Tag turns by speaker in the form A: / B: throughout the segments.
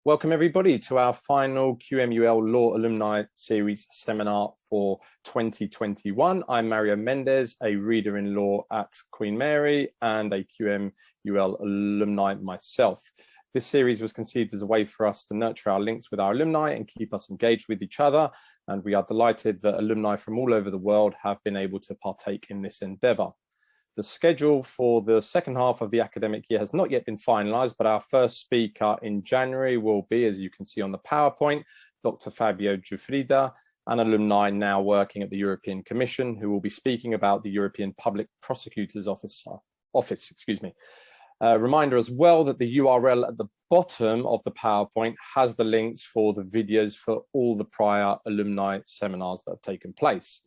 A: Welcome everybody to our final QMUL Law Alumni Series seminar for 2021. I'm Mario Mendez, a reader in law at Queen Mary and a QMUL alumni myself. This series was conceived as a way for us to nurture our links with our alumni and keep us engaged with each other. And we are delighted that alumni from all over the world have been able to partake in this endeavor. The schedule for the second half of the academic year has not yet been finalized, but our first speaker in January will be, as you can see on the PowerPoint, Dr. Fabio Giuffrida, an alumni now working at the European Commission, who will be speaking about the European Public Prosecutor's Office. Reminder as well that the URL at the bottom of the PowerPoint has the links for the videos for all the prior alumni seminars that have taken place.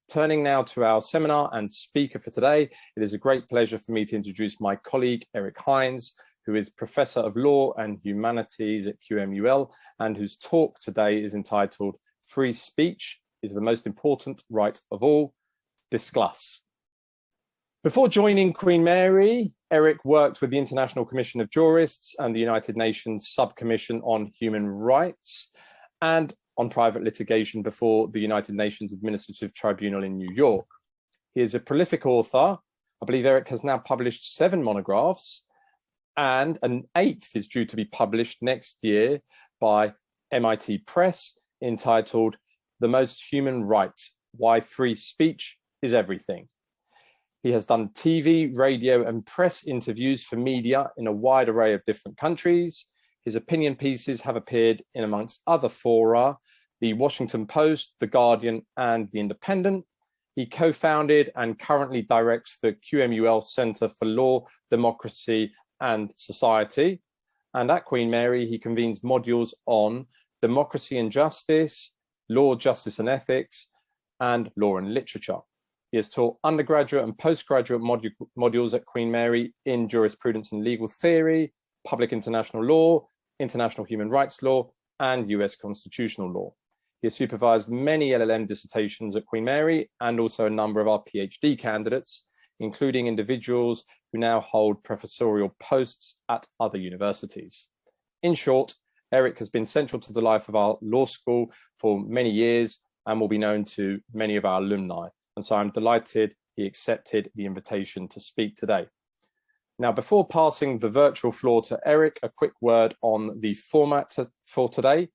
A: Turning now to our seminar and speaker for today, it is a great pleasure for me to introduce my colleague, Erichines, who is Professor of Law and Humanities at QMUL, and whose talk today is entitled Free Speech is the Most Important Right of All. Discuss. Before joining Queen Mary, Eric worked with the International Commission of Jurists and the United Nations Subcommission on Human Rights, and on private litigation before the United Nations Administrative Tribunal in New York. He is a prolific author. I believe Eric has now published 7 monographs, and an 8th is due to be published next year by MIT Press, entitled The Most Human Right: Why Free Speech is Everything. He has done TV, radio, and press interviews for media in a wide array of different countries. His opinion pieces have appeared in, amongst other fora, the Washington Post, The Guardian, and The Independent. He co-founded and currently directs the QMUL Center for Law, Democracy, and Society. And at Queen Mary, he convenes modules on democracy and justice, law, justice and ethics, and law and literature. He has taught undergraduate and postgraduate modules at Queen Mary in jurisprudence and legal theory, public international law, international human rights law, and US constitutional law. He has supervised many LLM dissertations at Queen Mary and also a number of our PhD candidates, including individuals who now hold professorial posts at other universities. In short, Eric has been central to the life of our law school for many years and will be known to many of our alumni. And so I'm delighted he accepted the invitation to speak today. Now, before passing the virtual floor to Eric, a quick word on the format for today.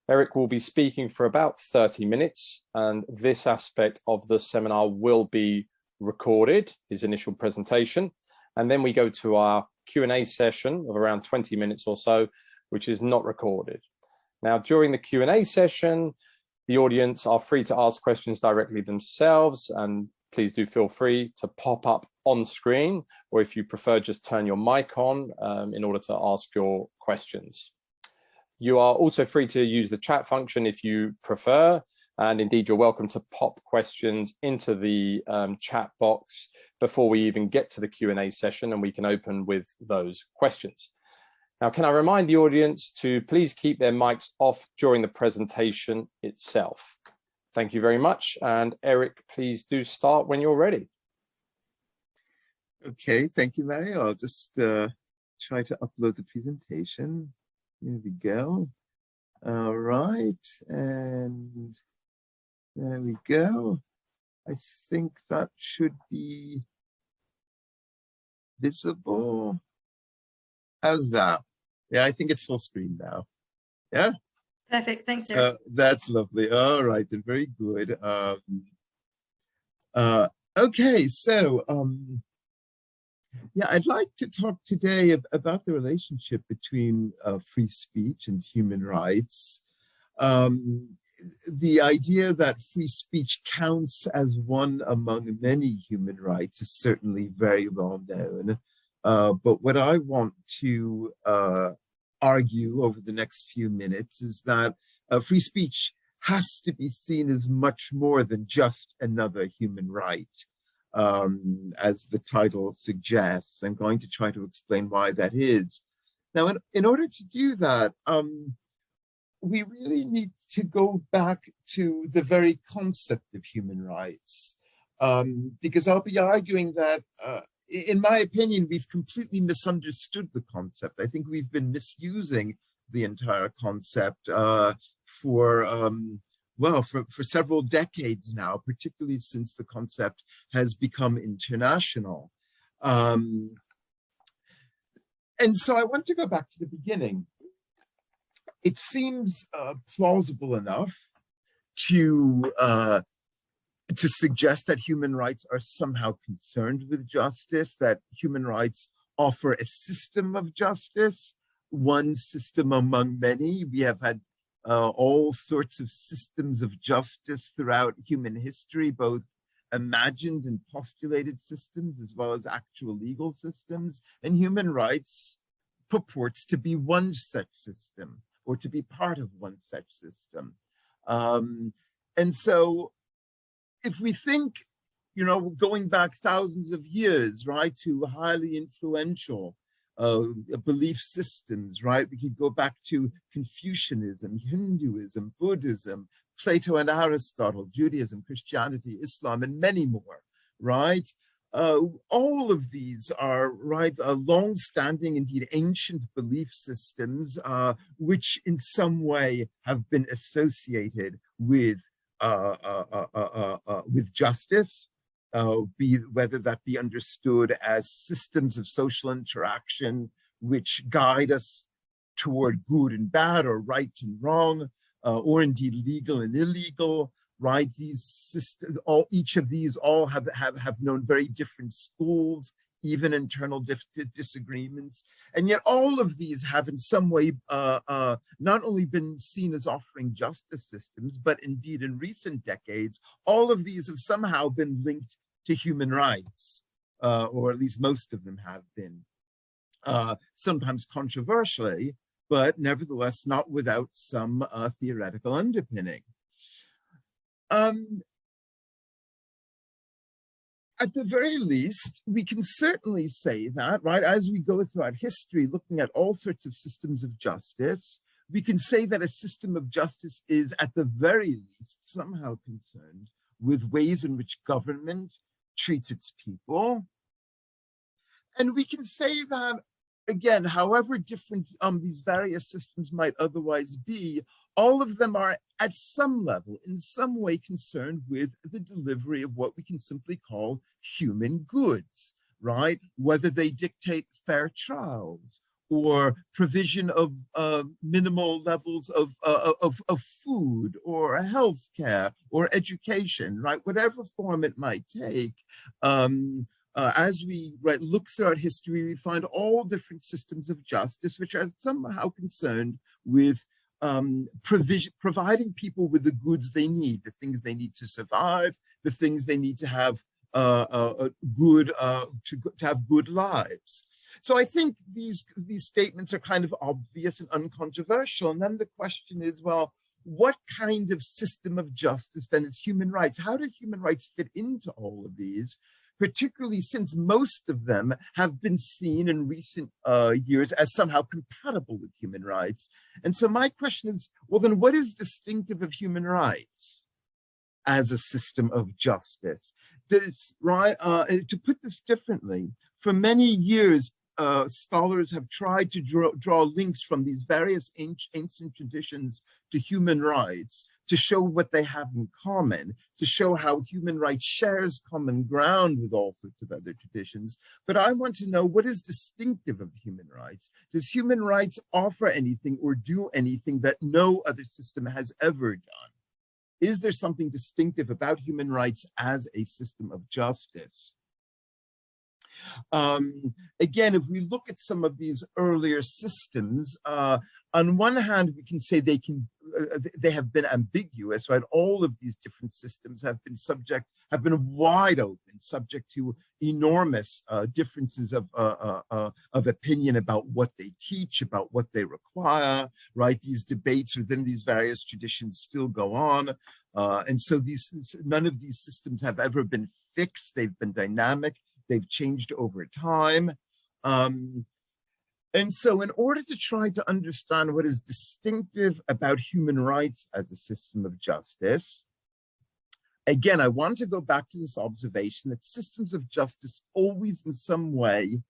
A: Eric will be speaking for about 30 minutes, and this aspect of the seminar will be recorded, his initial presentation, and then we go to our Q&A session of around 20 minutes or so, which is not recorded. Now, during the Q&A session, the audience are free to ask questions directly themselves, and please do feel free to pop up on screen, or if you prefer, just turn your mic on in order to ask your questions. You are also free to use the chat function if you prefer, and indeed you're welcome to pop questions into the chat box before we even get to the Q&A session, and we can open with those questions. Now, can I remind the audience to please keep their mics off during the presentation itself. Thank you very much. And Eric, please do start when you're ready.
B: Okay, thank you, Mario. I'll just try to upload the presentation. Here we go. All right, and there we go. I think that should be visible. How's that? Yeah, I think it's full screen now. Yeah?
C: Perfect, thanks, Eric.
B: That's lovely. All right, then, very good. Okay, so yeah, I'd like to talk today about the relationship between free speech and human rights. The idea that free speech counts as one among many human rights is certainly very well known. But what I want to argue over the next few minutes is that free speech has to be seen as much more than just another human right. As the title suggests. I'm going to try to explain why that is. Now, in order to do that, we really need to go back to the very concept of human rights, because I'll be arguing that, in my opinion, we've completely misunderstood the concept. I think we've been misusing the entire concept for several decades now, particularly since the concept has become international. And so I want to go back to the beginning. It seems plausible enough to suggest that human rights are somehow concerned with justice, that human rights offer a system of justice, one system among many. We have had all sorts of systems of justice throughout human history, both imagined and postulated systems, as well as actual legal systems. And human rights purports to be one such system, or to be part of one such system. And so if we think, going back thousands of years, right, to highly influential belief systems, right? We could go back to Confucianism, Hinduism, Buddhism, Plato and Aristotle, Judaism, Christianity, Islam, and many more, right? All of these are, right, long-standing, indeed ancient belief systems, which in some way have been associated with justice, whether that be understood as systems of social interaction which guide us toward good and bad, or right and wrong, or indeed legal and illegal, right? These systems, each of these all have known very different schools, even internal disagreements, and yet all of these have in some way not only been seen as offering justice systems, but indeed in recent decades, all of these have somehow been linked to human rights, or at least most of them have been, sometimes controversially, but nevertheless not without some theoretical underpinning. At the very least, we can certainly say that, right, as we go throughout history, looking at all sorts of systems of justice, we can say that a system of justice is, at the very least, somehow concerned with ways in which government treats its people. And we can say that, again, however different these various systems might otherwise be, all of them are at some level, in some way, concerned with the delivery of what we can simply call human goods, right? Whether they dictate fair trials, or provision of minimal levels of food, or healthcare, or education, right? Whatever form it might take. As we look throughout history, we find all different systems of justice which are somehow concerned with providing people with the goods they need, the things they need to survive, the things they need to have to have good lives. So I think these statements are kind of obvious and uncontroversial. And then the question is, well, what kind of system of justice then is human rights? How do human rights fit into all of these? Particularly since most of them have been seen in recent years as somehow compatible with human rights. And so my question is, well, then what is distinctive of human rights as a system of justice? To put this differently, for many years, scholars have tried to draw links from these various ancient traditions to human rights, to show what they have in common, to show how human rights shares common ground with all sorts of other traditions. But I want to know, what is distinctive of human rights? Does human rights offer anything or do anything that no other system has ever done? Is there something distinctive about human rights as a system of justice? Again, if we look at some of these earlier systems, on one hand, we can say they have been ambiguous, right? All of these different systems have been wide open, subject to enormous differences of opinion about what they teach, about what they require, right? These debates within these various traditions still go on. And so none of these systems have ever been fixed. They've been dynamic. They've changed over time. And so in order to try to understand what is distinctive about human rights as a system of justice, again, I want to go back to this observation that systems of justice always in some way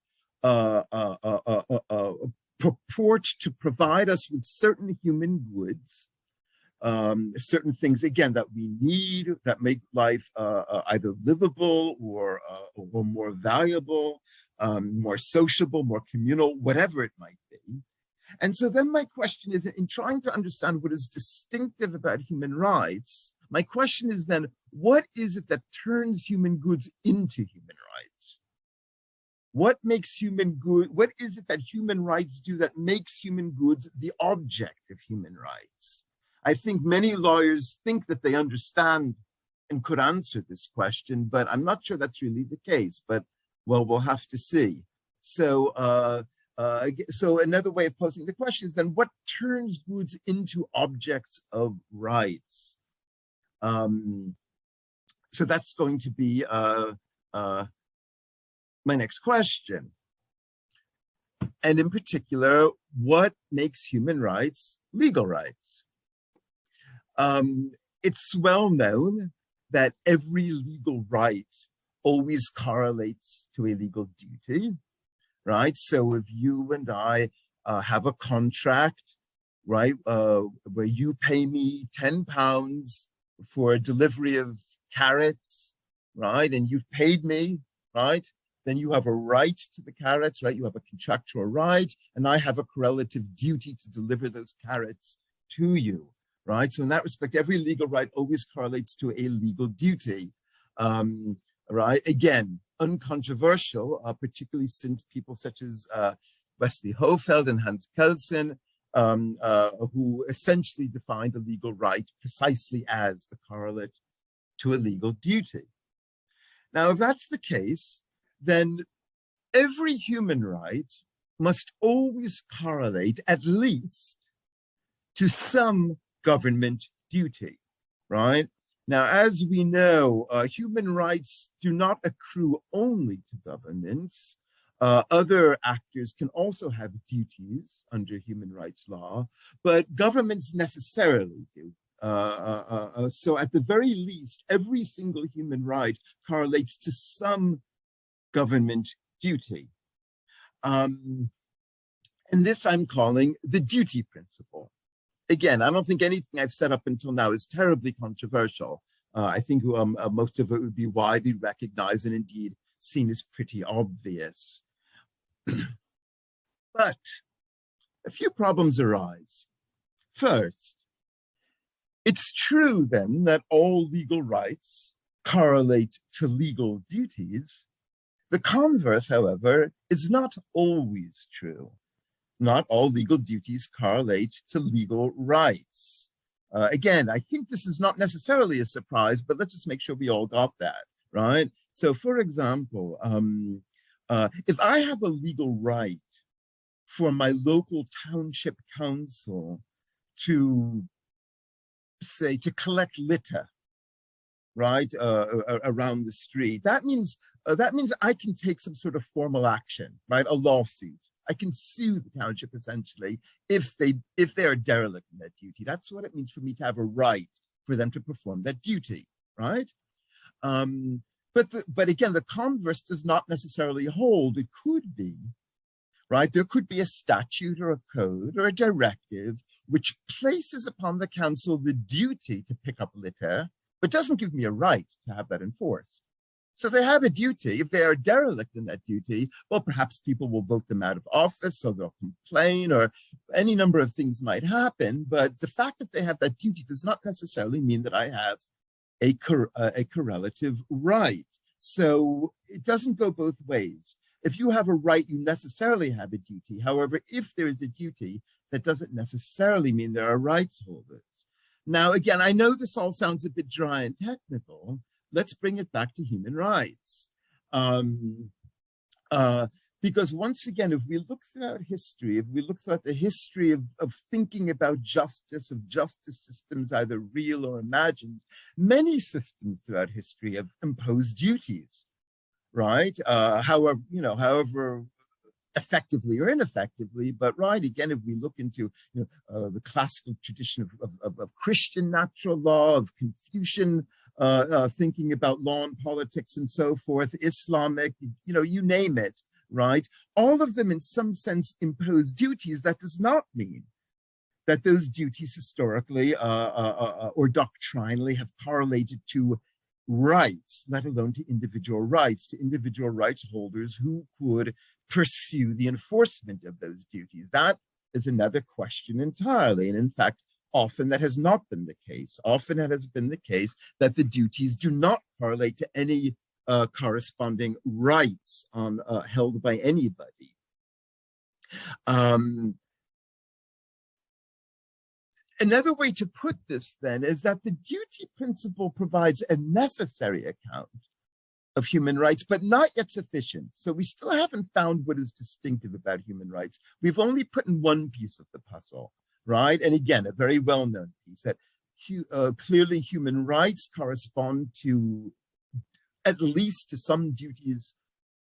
B: purport to provide us with certain human goods, certain things, again, that we need, that make life either livable or more valuable, more sociable, more communal, whatever it might be. And so then my question is, in trying to understand what is distinctive about human rights, my question is then, what is it that turns human goods into human rights? What makes human good? What is it that human rights do that makes human goods the object of human rights? I think many lawyers think that they understand and could answer this question, but I'm not sure that's really the case. But well, we'll have to see. So, so another way of posing the question is then, what turns goods into objects of rights? So that's going to be my next question. And in particular, what makes human rights legal rights? It's well known that every legal right always correlates to a legal duty, right? So if you and I have a contract, right, where you pay me £10 for a delivery of carrots, right, and you've paid me, right, then you have a right to the carrots, right? You have a contractual right, and I have a correlative duty to deliver those carrots to you, right? So in that respect, every legal right always correlates to a legal duty, right? Again, uncontroversial, particularly since people such as Wesley Hofeld and Hans Kelsen, who essentially defined a legal right precisely as the correlate to a legal duty. Now, if that's the case, then every human right must always correlate at least to some government duty, right? Now, as we know, human rights do not accrue only to governments. Other actors can also have duties under human rights law, but governments necessarily do. So at the very least, every single human right correlates to some government duty. And this I'm calling the duty principle. Again, I don't think anything I've said up until now is terribly controversial. I think most of it would be widely recognized and indeed seen as pretty obvious. But a few problems arise. First, it's true then that all legal rights correlate to legal duties. The converse, however, is not always true. Not all legal duties correlate to legal rights. Again, I think this is not necessarily a surprise, but let's just make sure we all got that, right? So for example, if I have a legal right for my local township council to, say, to collect litter, right, around the street, that means I can take some sort of formal action, right, a lawsuit. I can sue the township essentially if they are derelict in that duty. That's what it means for me to have a right for them to perform that duty, right? But again, the converse does not necessarily hold. It could be, right? There could be a statute or a code or a directive which places upon the council the duty to pick up litter, but doesn't give me a right to have that enforced. So they have a duty. If they are derelict in that duty, well, perhaps people will vote them out of office, so they'll complain, or any number of things might happen. But the fact that they have that duty does not necessarily mean that I have a correlative right. So it doesn't go both ways. If you have a right, you necessarily have a duty. However, if there is a duty, that doesn't necessarily mean there are rights holders. Now, again, I know this all sounds a bit dry and technical. Let's bring it back to human rights. Because once again, if we look throughout history, if we look throughout the history of thinking about justice, of justice systems, either real or imagined, many systems throughout history have imposed duties, right? However effectively or ineffectively, but right, again, if we look into the classical tradition of Christian natural law, of Confucian thinking about law and politics and so forth, Islamic, you name it. right? All of them in some sense impose duties. That does not mean that those duties historically or doctrinally have correlated to rights, let alone to individual rights holders who could pursue the enforcement of those duties. That is another question entirely. And in fact, often that has not been the case. Often it has been the case that the duties do not correlate to any corresponding rights held by anybody. Another way to put this, then, is that the duty principle provides a necessary account of human rights, but not yet sufficient. So we still haven't found what is distinctive about human rights. We've only put in one piece of the puzzle, right? And again, a very well-known piece, that clearly human rights correspond to, at least to some duties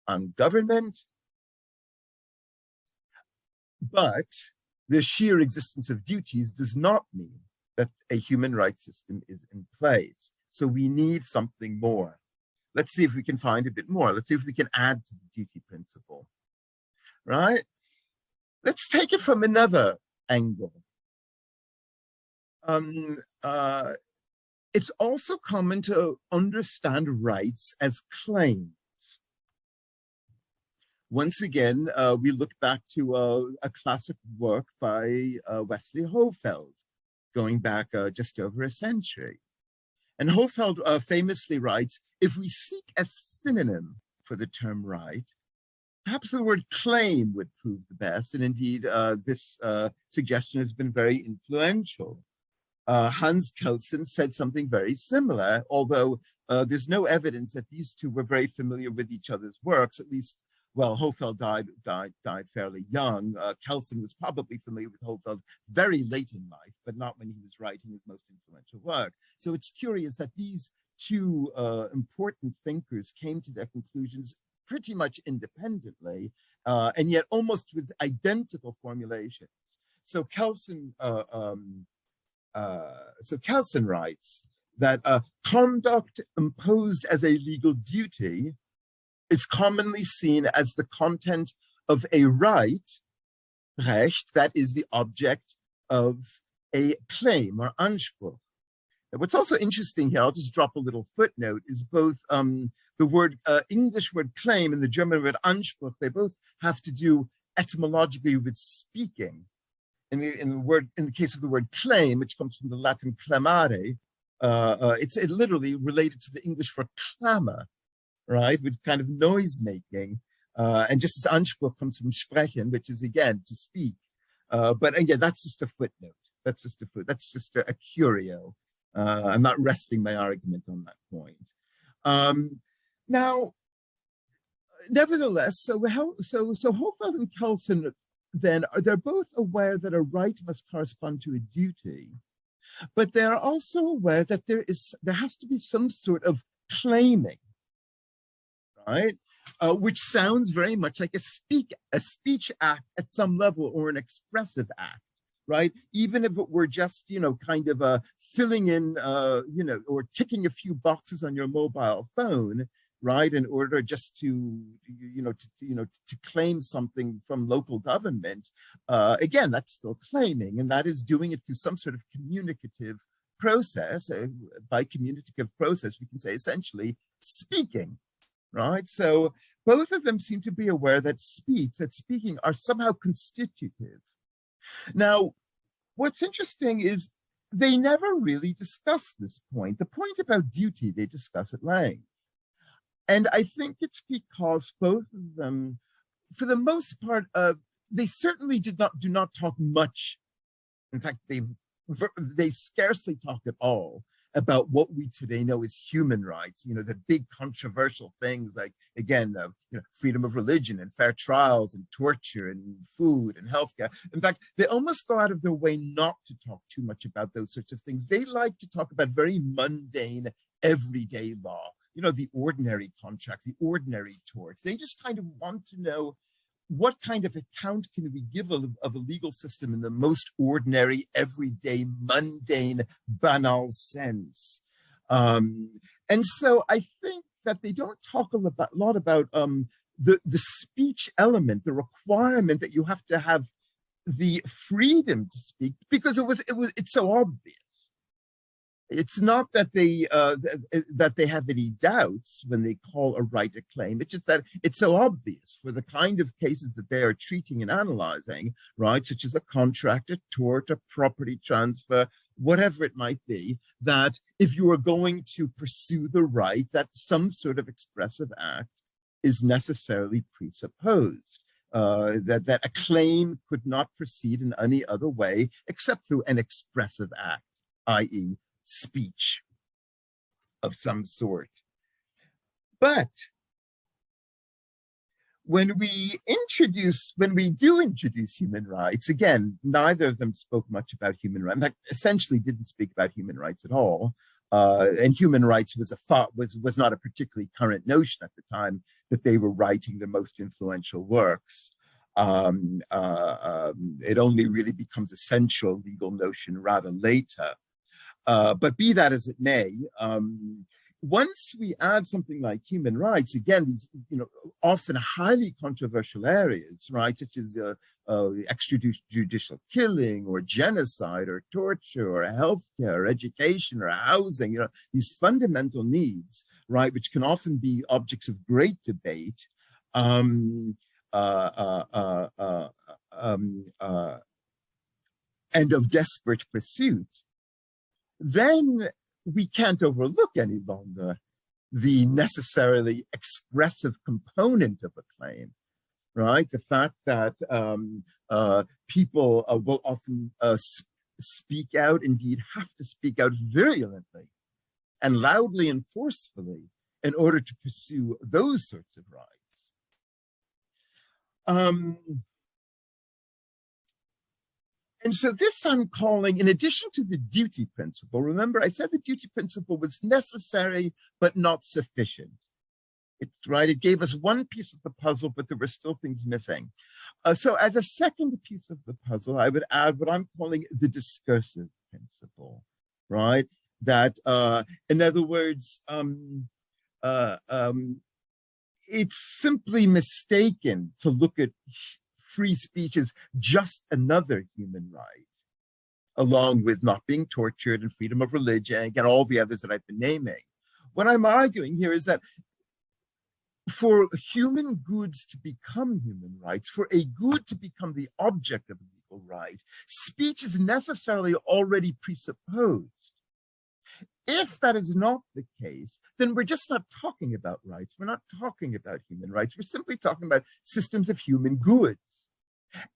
B: on government, but the sheer existence of duties does not mean that a human rights system is in place. So we need something more. Let's see if we can find a bit more. Let's see if we can add to the duty principle, right? Let's take it from another angle. It's also common to understand rights as claims. Once again, we look back to a classic work by Wesley Hofeld, going back just over a century. And Hofeld famously writes, if we seek a synonym for the term right, perhaps the word claim would prove the best. And indeed, this suggestion has been very influential. Hans Kelsen said something very similar, although there's no evidence that these two were very familiar with each other's works, at least. Well, Hofeld died fairly young. Kelsen was probably familiar with Hofeld very late in life, but not when he was writing his most influential work. So it's curious that these two important thinkers came to their conclusions pretty much independently, and yet almost with identical formulations. So Kelsen writes that conduct imposed as a legal duty is commonly seen as the content of a right, Recht, that is the object of a claim or Anspruch. And what's also interesting here, I'll just drop a little footnote, is both the English word claim and the German word Anspruch, they both have to do etymologically with speaking. In the case of the word claim, which comes from the Latin clamare, it's literally related to the English for clamor, right, with kind of noise making, and just as Anspruch comes from sprechen, which is again to speak. But again, that's just a footnote. That's just a curio. I'm not resting my argument on that point. Now, nevertheless, so Hofeld and Kelsen then they're both aware that a right must correspond to a duty, but they're also aware that there has to be some sort of claiming. Right, which sounds very much like a speech act at some level, or an expressive act, right? Even if it were just, kind of filling in, or ticking a few boxes on your mobile phone, right, in order just to claim something from local government. Again, that's still claiming, and that is doing it through some sort of communicative process. By communicative process, we can say essentially speaking. Right, so both of them seem to be aware that speaking are somehow constitutive. Now, what's interesting is they never really discuss this point. The point about duty they discuss at length, and I think it's because both of them, for the most part, they certainly do not talk much. In fact, they scarcely talk at all about what we today know as human rights, the big controversial things like, again, freedom of religion and fair trials and torture and food and healthcare. In fact, they almost go out of their way not to talk too much about those sorts of things. They like to talk about very mundane, everyday law, the ordinary contract, the ordinary tort. They just kind of want to know, what kind of account can we give of a legal system in the most ordinary, everyday, mundane, banal sense? And so I think that they don't talk a lot about the speech element, the requirement that you have to have the freedom to speak, because it's so obvious. It's not that they have any doubts when they call a right a claim. It's just that it's so obvious for the kind of cases that they are treating and analyzing, right, such as a contract, a tort, a property transfer, whatever it might be, that if you are going to pursue the right, that some sort of expressive act is necessarily presupposed. That a claim could not proceed in any other way except through an expressive act, i.e., speech of some sort. But when we do introduce human rights, again, neither of them spoke much about human rights. In fact, essentially didn't speak about human rights at all. And human rights was not a particularly current notion at the time that they were writing their most influential works. It only really becomes a central legal notion rather later. But be that as it may, once we add something like human rights, again, these often highly controversial areas, right, such as extrajudicial killing or genocide or torture or healthcare or education or housing, these fundamental needs, right, which can often be objects of great debate, and of desperate pursuit, then we can't overlook any longer the necessarily expressive component of a claim, right? The fact that people will often speak out, indeed have to speak out virulently and loudly and forcefully in order to pursue those sorts of rights. And so this I'm calling, in addition to the duty principle, remember I said the duty principle was necessary but not sufficient. It gave us one piece of the puzzle, but there were still things missing. So as a second piece of the puzzle, I would add what I'm calling the discursive principle, right? That, in other words, it's simply mistaken to look at free speech is just another human right, along with not being tortured and freedom of religion and all the others that I've been naming. What I'm arguing here is that for human goods to become human rights, for a good to become the object of a legal right, speech is necessarily already presupposed. If that is not the case, then we're just not talking about rights. We're not talking about human rights. We're simply talking about systems of human goods.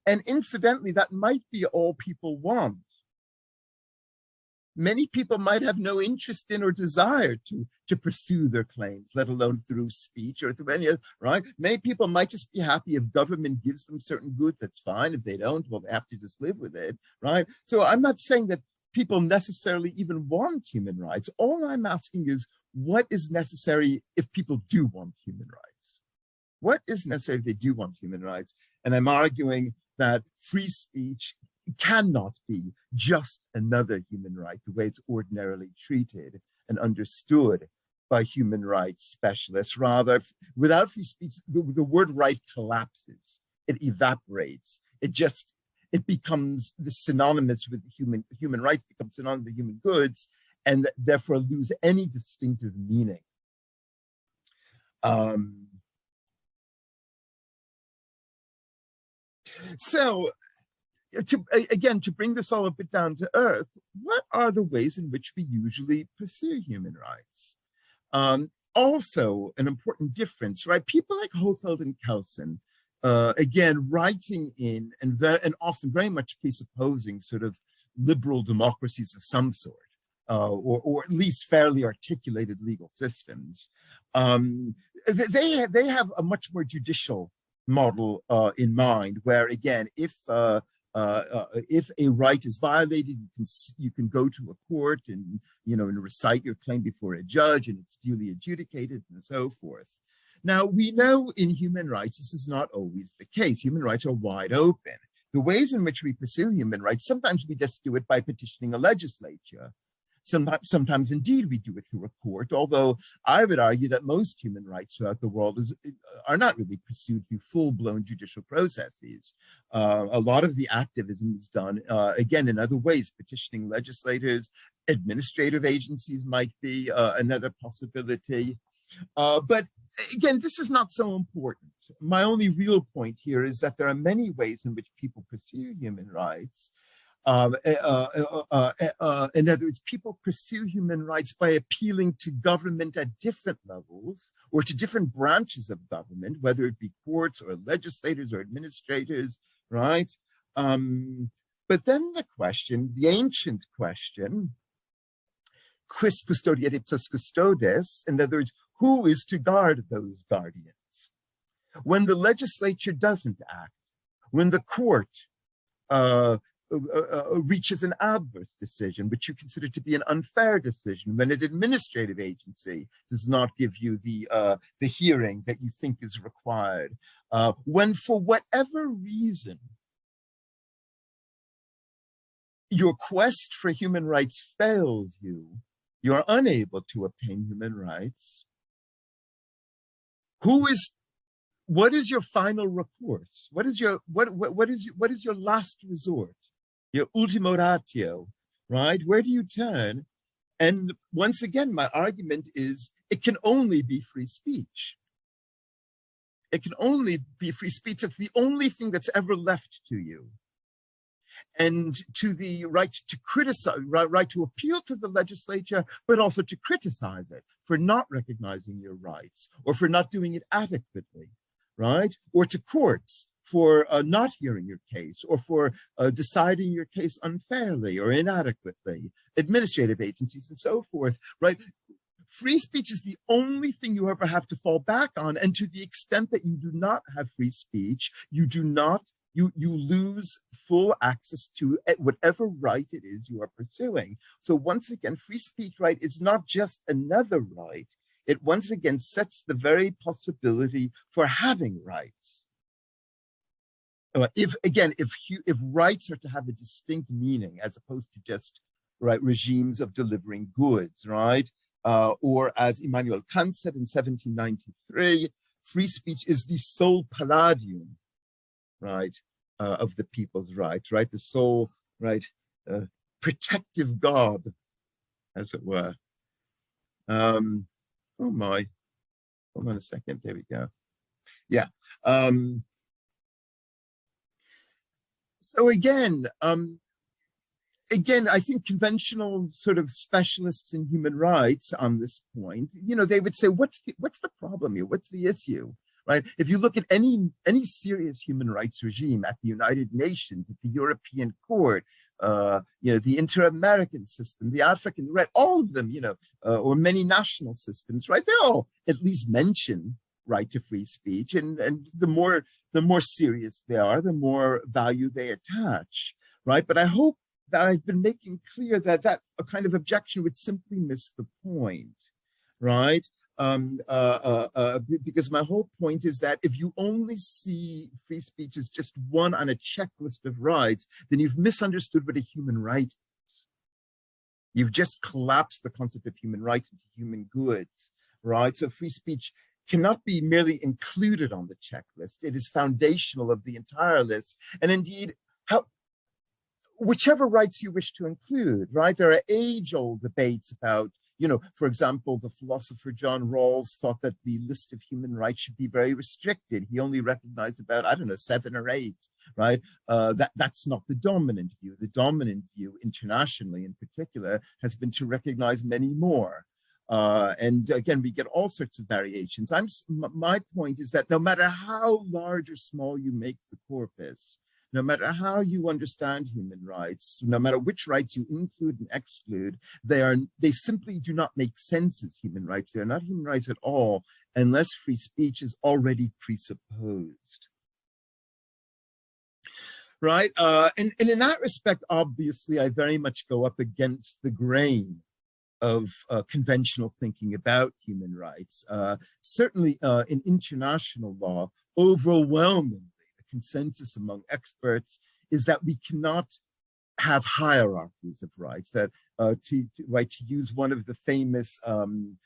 B: And incidentally, that might be all people want. Many people might have no interest in or desire to pursue their claims, let alone through speech or through any other, right? Many people might just be happy if government gives them certain goods, that's fine. If they don't, well, they have to just live with it, right? So I'm not saying that people necessarily even want human rights. All I'm asking is, what is necessary if people do want human rights? What is necessary if they do want human rights? And I'm arguing that free speech cannot be just another human right, the way it's ordinarily treated and understood by human rights specialists. Rather, without free speech, the word right collapses, it evaporates, it becomes the synonymous with human rights, becomes synonymous with human goods, and therefore lose any distinctive meaning. So, to bring this all a bit down to earth, what are the ways in which we usually pursue human rights? Also, an important difference, right? People like Hohlfeld and Kelsen, again, writing in and often very much presupposing sort of liberal democracies of some sort, or at least fairly articulated legal systems. They have a much more judicial model in mind, where again, if a right is violated, you can go to a court and and recite your claim before a judge, and it's duly adjudicated and so forth. Now, we know in human rights this is not always the case. Human rights are wide open. The ways in which we pursue human rights, sometimes we just do it by petitioning a legislature. Sometimes indeed we do it through a court, although I would argue that most human rights throughout the world are not really pursued through full-blown judicial processes. A lot of the activism is done, again, in other ways. Petitioning legislators, administrative agencies might be another possibility. But again, this is not so important. My only real point here is that there are many ways in which people pursue human rights. In other words, people pursue human rights by appealing to government at different levels or to different branches of government, whether it be courts or legislators or administrators, right? But then the question, the ancient question, quis custodiet ipsos custodes, in other words, who is to guard those guardians? When the legislature doesn't act, when the court reaches an adverse decision, which you consider to be an unfair decision, when an administrative agency does not give you the hearing that you think is required, when for whatever reason your quest for human rights fails you, you are unable to obtain human rights, what is your final recourse? What is your last resort? Your ultimo ratio, right? Where do you turn? And once again, my argument is it can only be free speech. It can only be free speech. It's the only thing that's ever left to you. And to the right to criticize, right to appeal to the legislature, but also to criticize it for not recognizing your rights or for not doing it adequately, right? Or to courts for not hearing your case or for deciding your case unfairly or inadequately, administrative agencies and so forth, right? Free speech is the only thing you ever have to fall back on. And to the extent that you do not have free speech, you lose full access to whatever right it is you are pursuing. So once again, free speech right is not just another right. It once again sets the very possibility for having rights. If rights are to have a distinct meaning as opposed to just regimes of delivering goods, right? Or as Immanuel Kant said in 1793, free speech is the sole palladium, right, of the people's rights, right? The sole, protective garb, as it were. Oh my, hold on a second, there we go. Yeah. So again, I think conventional sort of specialists in human rights on this point, they would say, what's the problem here? What's the issue, right? If you look at any serious human rights regime at the United Nations, at the European Court, the Inter-American system, the African, right? All of them, or many national systems, right? They all at least mention right to free speech, and the more serious they are, the more value they attach, right? But I hope that I've been making clear that a kind of objection would simply miss the point, right? Because my whole point is that if you only see free speech as just one on a checklist of rights, then you've misunderstood what a human right is. You've just collapsed the concept of human rights into human goods, right? So free speech cannot be merely included on the checklist. It is foundational of the entire list. And indeed, whichever rights you wish to include, right? There are age-old debates about, for example, the philosopher John Rawls thought that the list of human rights should be very restricted. He only recognized about, 7 or 8, right? That's not the dominant view. The dominant view, internationally in particular, has been to recognize many more. And again, we get all sorts of variations. My point is that no matter how large or small you make the corpus, no matter how you understand human rights, no matter which rights you include and exclude, they simply do not make sense as human rights. They are not human rights at all unless free speech is already presupposed. Right? And in that respect, obviously, I very much go up against the grain of conventional thinking about human rights. Certainly in international law, overwhelmingly, the consensus among experts is that we cannot have hierarchies of rights, that to use one of the famous kind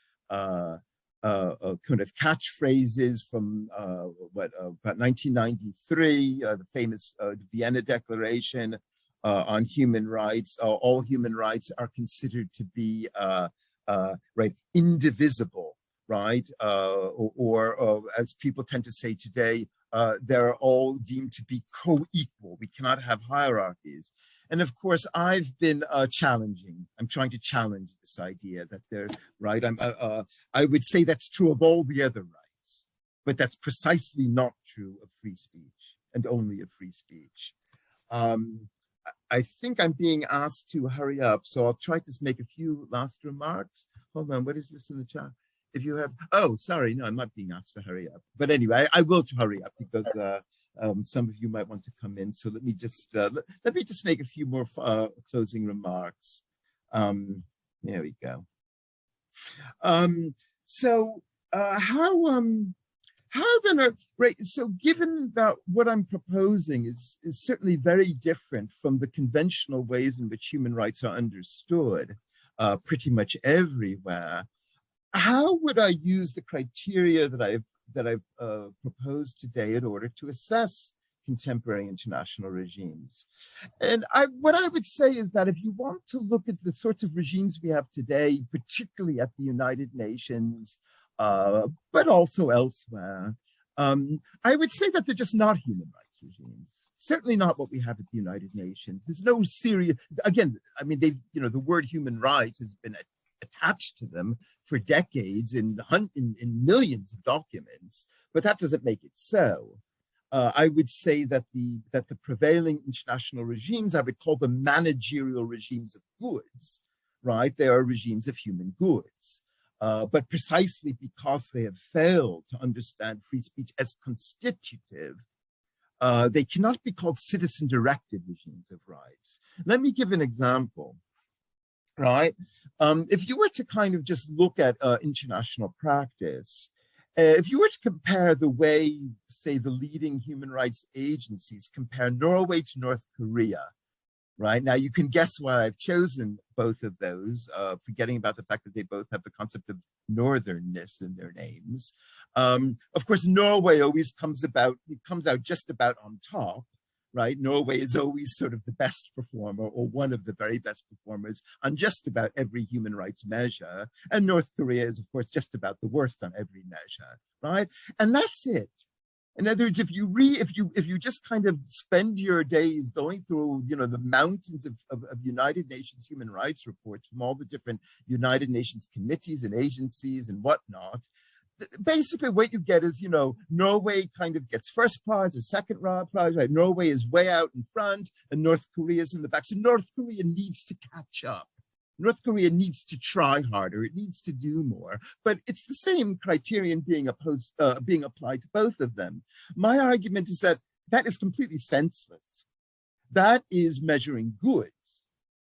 B: of catchphrases from about 1993, the famous Vienna Declaration on human rights. All human rights are considered to be indivisible, right? Or as people tend to say today, they're all deemed to be co-equal. We cannot have hierarchies. And of course, I've been challenging. I'm trying to challenge this idea that they're right. I would say that's true of all the other rights, but that's precisely not true of free speech, and only of free speech. I think I'm being asked to hurry up, so I'll try to make a few last remarks. Hold on, what is this in the chat? If you have, oh, sorry, no, I'm not being asked to hurry up. But anyway, I will hurry up because some of you might want to come in. So let me just make a few more closing remarks. There we go. How then are, right, so given that what I'm proposing is certainly very different from the conventional ways in which human rights are understood pretty much everywhere, how would I use the criteria that I've proposed today in order to assess contemporary international regimes? And what I would say is that if you want to look at the sorts of regimes we have today, particularly at the United Nations, but also elsewhere, I would say that they're just not human rights regimes. Certainly not what we have at the United Nations. There's no serious, again, I mean, the word human rights has been attached to them for decades in millions of documents, but that doesn't make it so. I would say that the prevailing international regimes, I would call them managerial regimes of goods, right? They are regimes of human goods. But precisely because they have failed to understand free speech as constitutive, they cannot be called citizen-directed regimes of rights. Let me give an example, right? If you were to kind of just look at international practice, if you were to compare the way, say, the leading human rights agencies compare Norway to North Korea, right? Now, you can guess why I've chosen both of those, forgetting about the fact that they both have the concept of northernness in their names. Of course, Norway always comes out just about on top, right? Norway is always sort of the best performer, or one of the very best performers on just about every human rights measure. And North Korea is, of course, just about the worst on every measure, right? And that's it. In other words, if you just kind of spend your days going through, the mountains of United Nations human rights reports from all the different United Nations committees and agencies and whatnot, basically what you get is, Norway kind of gets first prize or second prize, right? Norway is way out in front and North Korea is in the back. So North Korea needs to catch up. North Korea needs to try harder. It needs to do more, but it's the same criterion being applied to both of them. My argument is that that is completely senseless. That is measuring goods.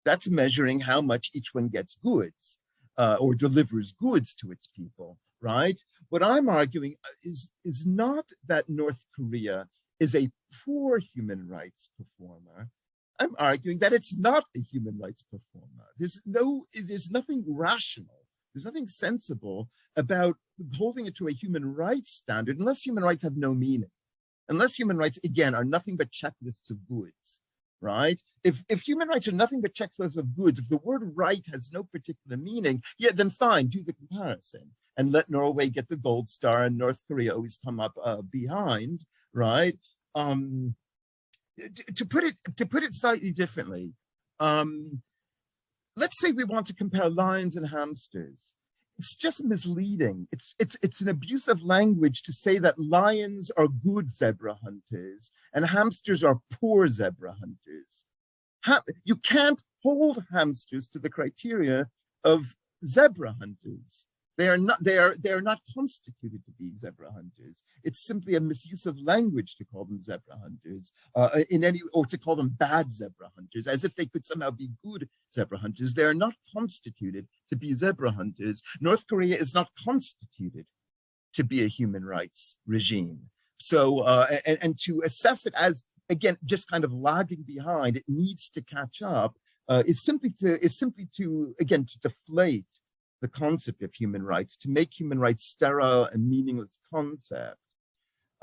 B: That's measuring how much each one gets goods or delivers goods to its people, right? What I'm arguing is not that North Korea is a poor human rights performer. I'm arguing that it's not a human rights performer. There's nothing rational, there's nothing sensible about holding it to a human rights standard unless human rights have no meaning. Unless human rights, again, are nothing but checklists of goods, right? If human rights are nothing but checklists of goods, if the word right has no particular meaning, yeah, then fine, do the comparison and let Norway get the gold star and North Korea always come up behind, right? To put it slightly differently, let's say we want to compare lions and hamsters. It's just misleading. It's an abuse of language to say that lions are good zebra hunters and hamsters are poor zebra hunters. You can't hold hamsters to the criteria of zebra hunters. They are not constituted to be zebra hunters. It's simply a misuse of language to call them zebra hunters, or to call them bad zebra hunters, as if they could somehow be good zebra hunters. They are not constituted to be zebra hunters. North Korea is not constituted to be a human rights regime. So, and to assess it as again, just kind of lagging behind. It needs to catch up. It's simply to again, to deflate the concept of human rights, to make human rights sterile and meaningless concept.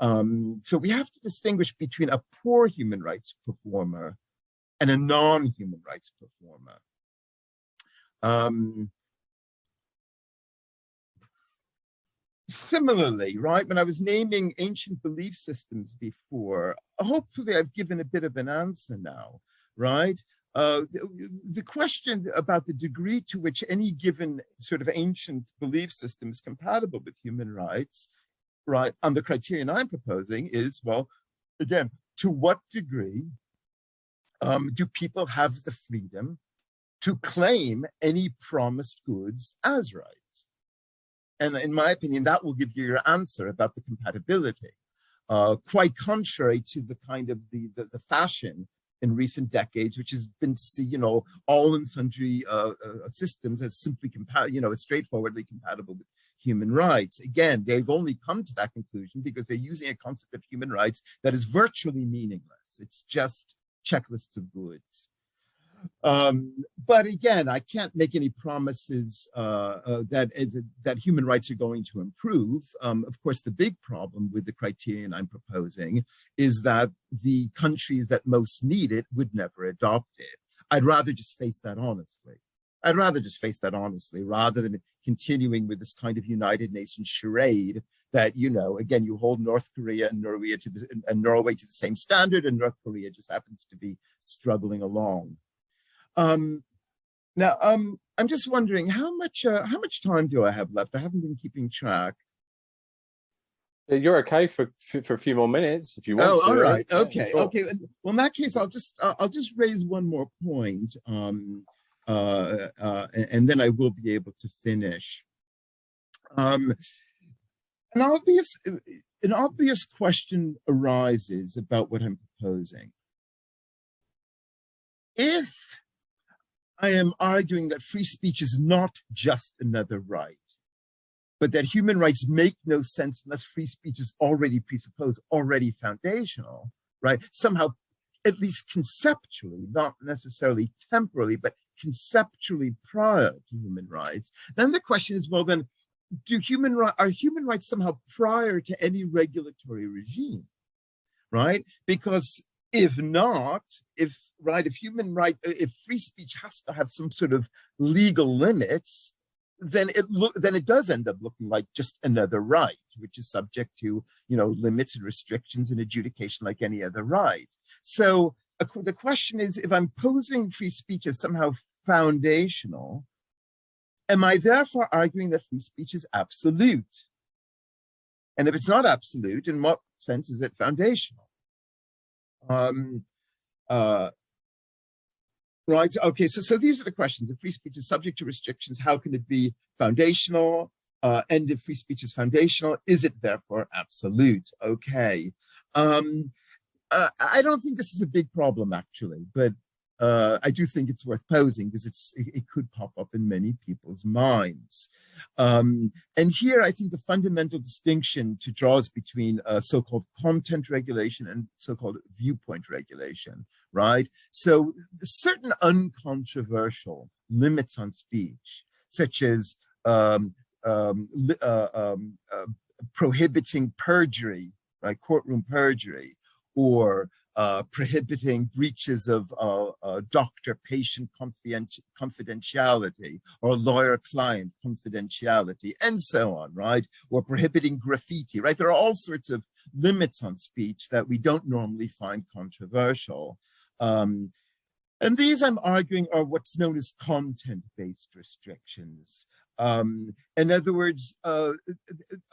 B: So we have to distinguish between a poor human rights performer and a non-human rights performer. Similarly, right, when I was naming ancient belief systems before, hopefully I've given a bit of an answer now, right? The question about the degree to which any given sort of ancient belief system is compatible with human rights, right, and the criterion I'm proposing is, well, again, to what degree do people have the freedom to claim any promised goods as rights? And in my opinion, that will give you your answer about the compatibility. Quite contrary to the kind of the fashion in recent decades, which has been to see, all and sundry systems as simply as straightforwardly compatible with human rights. Again, they've only come to that conclusion because they're using a concept of human rights that is virtually meaningless. It's just checklists of goods. But again, I can't make any promises that human rights are going to improve. Of course, the big problem with the criterion I'm proposing is that the countries that most need it would never adopt it. I'd rather just face that honestly. Rather than continuing with this kind of United Nations charade that, again, you hold North Korea and Norway to the same standard, and North Korea just happens to be struggling along. Now, I'm just wondering how much time do I have left? I haven't been keeping track.
A: You're okay for a few more minutes if you want.
B: Oh, all right. Okay.
A: Sure.
B: Okay. Well, in that case, I'll just raise one more point, and then I will be able to finish. An obvious question arises about what I'm proposing. If I am arguing that free speech is not just another right, but that human rights make no sense unless free speech is already presupposed, already foundational, right? Somehow, at least conceptually, not necessarily temporally, but conceptually prior to human rights, then the question is, well, then, are human rights somehow prior to any regulatory regime, right? Because if not, if free speech has to have some sort of legal limits, then it does end up looking like just another right, which is subject to limits and restrictions and adjudication like any other right. So the question is, if I'm posing free speech as somehow foundational, am I therefore arguing that free speech is absolute? And if it's not absolute, in what sense is it foundational? Right. Okay. So these are the questions. If free speech is subject to restrictions, how can it be foundational? And if free speech is foundational, is it therefore absolute? Okay. I don't think this is a big problem actually, but I do think it's worth posing because it could pop up in many people's minds. And here, I think the fundamental distinction to draw is between so-called content regulation and so-called viewpoint regulation, right? So certain uncontroversial limits on speech, such as prohibiting perjury, right, courtroom perjury, or prohibiting breaches of doctor-patient confidentiality or lawyer-client confidentiality, and so on, right? Or prohibiting graffiti, right? There are all sorts of limits on speech that we don't normally find controversial. And these, I'm arguing, are what's known as content-based restrictions. In other words, there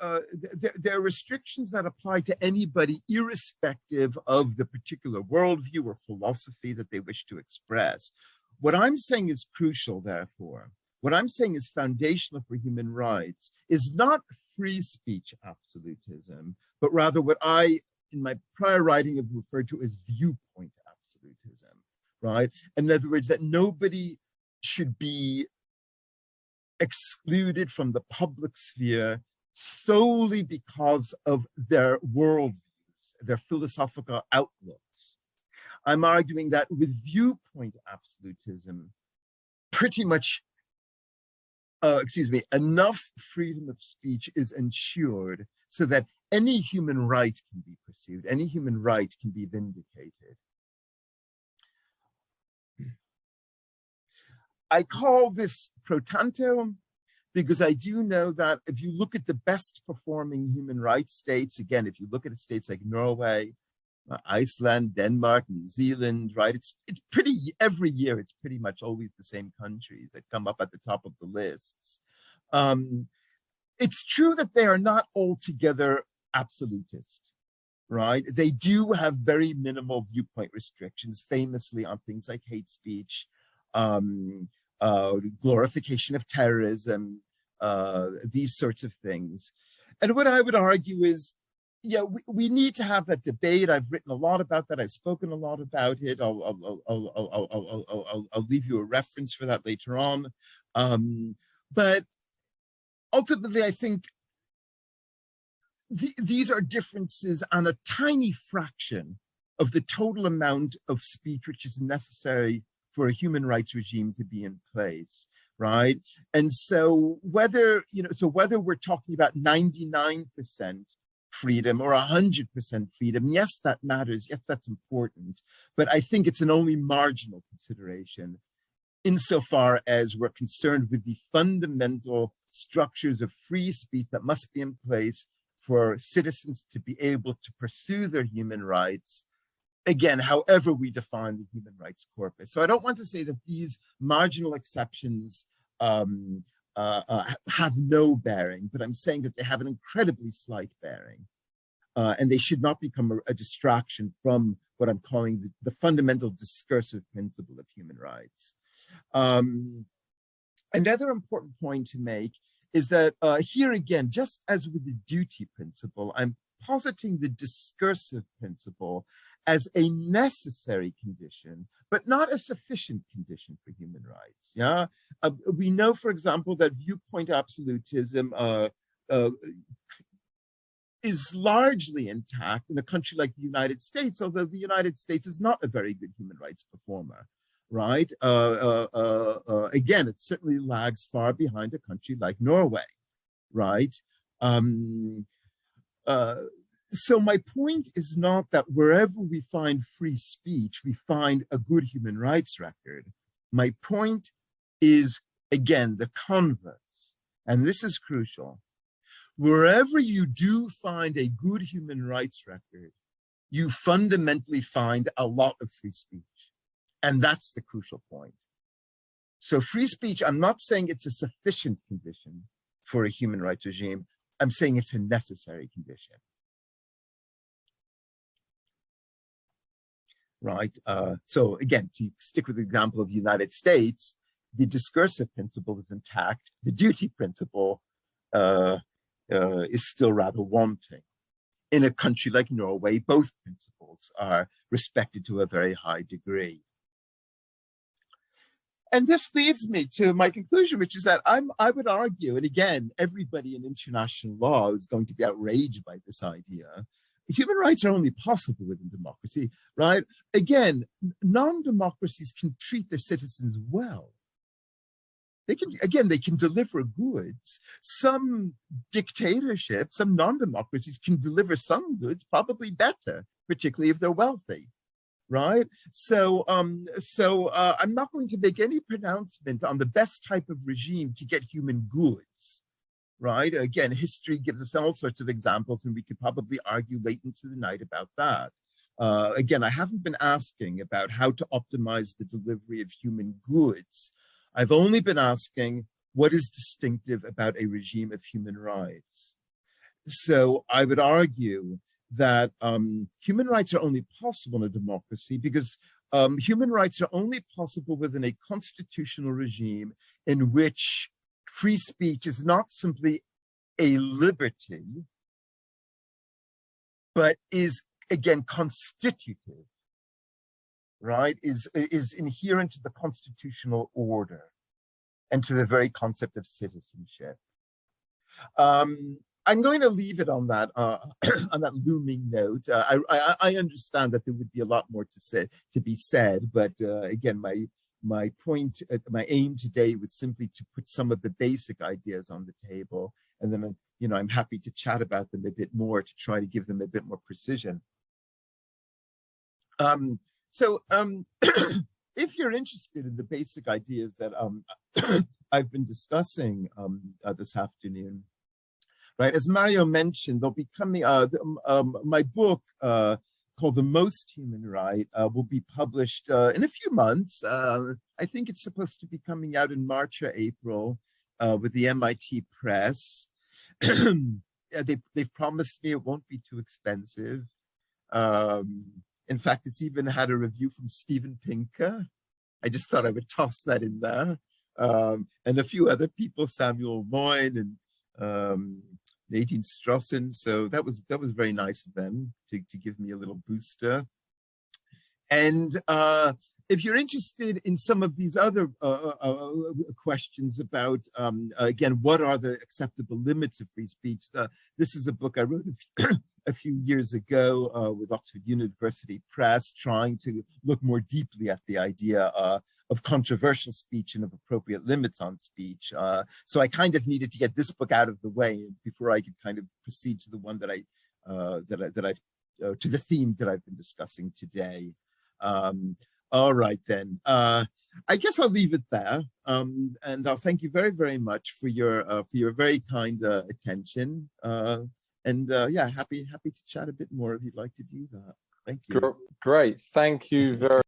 B: are restrictions that apply to anybody irrespective of the particular worldview or philosophy that they wish to express. What I'm saying is crucial, therefore. What I'm saying is foundational for human rights is not free speech absolutism, but rather what I, in my prior writing, have referred to as viewpoint absolutism, right? In other words, that nobody should be excluded from the public sphere solely because of their worldviews, their philosophical outlooks, I'm arguing that with viewpoint absolutism, pretty much, enough freedom of speech is ensured so that any human right can be pursued, any human right can be vindicated. I call this pro tanto because I do know that if you look at the best performing human rights states, again, if you look at states like Norway, Iceland, Denmark, New Zealand, right? It's pretty, every year, it's pretty much always the same countries that come up at the top of the lists. It's true that they are not altogether absolutist, right? They do have very minimal viewpoint restrictions, famously on things like hate speech, glorification of terrorism, these sorts of things. And what I would argue is, yeah, we need to have that debate. I've written a lot about that. I've spoken a lot about it. I'll leave you a reference for that later on. But ultimately, I think these are differences on a tiny fraction of the total amount of speech which is necessary for a human rights regime to be in place, right? And so whether, whether we're talking about 99% freedom or 100% freedom, yes, that matters. Yes, that's important. But I think it's an only marginal consideration insofar as we're concerned with the fundamental structures of free speech that must be in place for citizens to be able to pursue their human rights, again, however we define the human rights corpus. So I don't want to say that these marginal exceptions have no bearing, but I'm saying that they have an incredibly slight bearing. And they should not become a distraction from what I'm calling the fundamental discursive principle of human rights. Another important point to make is that here again, just as with the duty principle, I'm positing the discursive principle as a necessary condition, but not a sufficient condition for human rights. Yeah, we know, for example, that viewpoint absolutism is largely intact in a country like the United States, although the United States is not a very good human rights performer, right? Again, it certainly lags far behind a country like Norway, right? So my point is not that wherever we find free speech, we find a good human rights record. My point is, again, the converse, and this is crucial. Wherever you do find a good human rights record, you fundamentally find a lot of free speech. And that's the crucial point. So free speech, I'm not saying it's a sufficient condition for a human rights regime. I'm saying it's a necessary condition. Right. So again, to stick with the example of the United States, the discursive principle is intact. The duty principle is still rather wanting. In a country like Norway, both principles are respected to a very high degree. And this leads me to my conclusion, which is that I would argue, and again, everybody in international law is going to be outraged by this idea, human rights are only possible within democracy, right? Again, non-democracies can treat their citizens well. They can deliver goods. Some dictatorships, some non-democracies can deliver some goods probably better, particularly if they're wealthy, right? So, I'm not going to make any pronouncement on the best type of regime to get human goods, right? Again, history gives us all sorts of examples, and we could probably argue late into the night about that. Again, I haven't been asking about how to optimize the delivery of human goods. I've only been asking what is distinctive about a regime of human rights. So I would argue that human rights are only possible in a democracy because human rights are only possible within a constitutional regime in which free speech is not simply a liberty, but is, again, constitutive, right? Is inherent to the constitutional order and to the very concept of citizenship. I'm going to leave it on that on that looming note. I understand that there would be a lot more to be said, but again, my point, my aim today was simply to put some of the basic ideas on the table, and then I'm happy to chat about them a bit more to try to give them a bit more precision. If you're interested in the basic ideas that I've been discussing this afternoon, right? As Mario mentioned, they'll be coming. My book called "The Most Human Right" will be published in a few months. I think it's supposed to be coming out in March or April with the MIT Press. They've promised me it won't be too expensive. In fact, it's even had a review from Steven Pinker. I just thought I would toss that in there. And a few other people, Samuel Moyne and Nadine Strossen. So that was very nice of them to give me a little booster. And if you're interested in some of these other questions about, again, what are the acceptable limits of free speech? This is a book I wrote a few years ago with Oxford University Press, trying to look more deeply at the idea of controversial speech and of appropriate limits on speech. So I kind of needed to get this book out of the way before I could kind of proceed to the one that to the theme that I've been discussing today. All right, then. I guess I'll leave it there. And I'll thank you very, very much for your very kind attention. Yeah, happy to chat a bit more if you'd like to do that. Thank you.
A: Great. Thank you very